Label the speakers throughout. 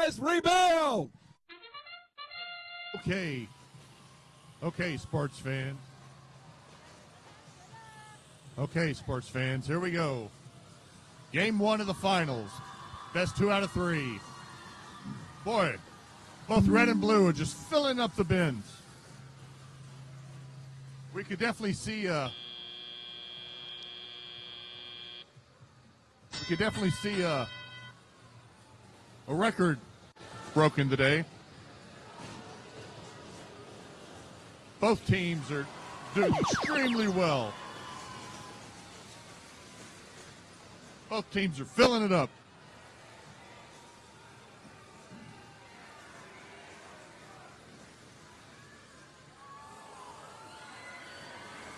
Speaker 1: Allies rebound.
Speaker 2: Okay, sports fans. Okay, sports fans, here we go. Game 1 of the finals. Best 2 out of 3. Boy, both red and blue are just filling up the bins. We could definitely see a record broken today. Both teams are doing extremely well. Both teams are filling it up.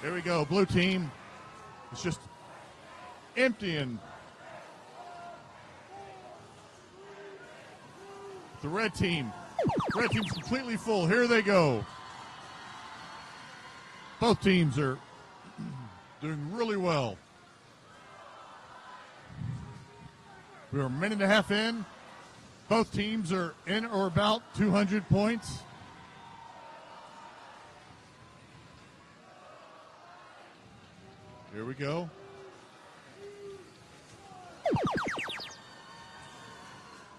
Speaker 2: Here we go. Blue team is just emptying. The red team's completely full. Here they go. Both teams are doing really well. We're a minute and a half in. Both teams are in or about 200 points. Here we go.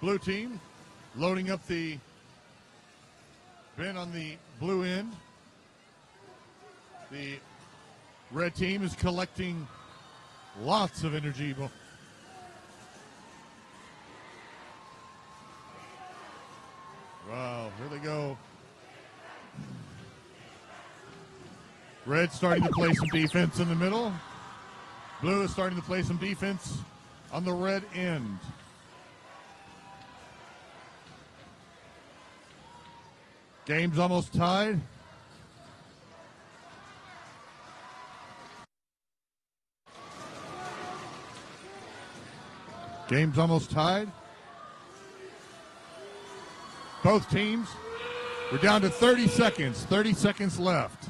Speaker 2: Blue team loading up the bin on the blue end. The red team is collecting lots of energy. Wow, here they go. Red starting to play some defense in the middle. Blue is starting to play some defense on the red end. Game's almost tied. Game's almost tied. Both teams, we're down to 30 seconds. 30 seconds left.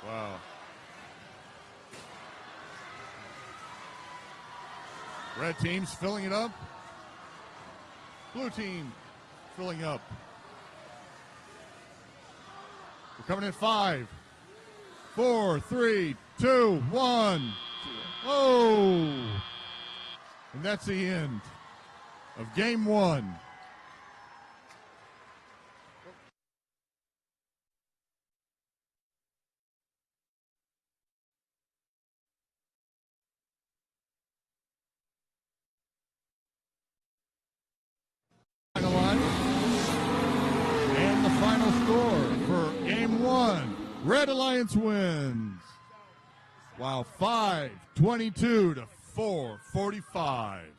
Speaker 2: Wow. Red team's filling it up. Blue team filling up. We're coming in 5, 4, 3, 2, 1. Oh! And that's the end of game 1. And the final score for game 1. Red Alliance wins. Wow, 5-22 to 4-45.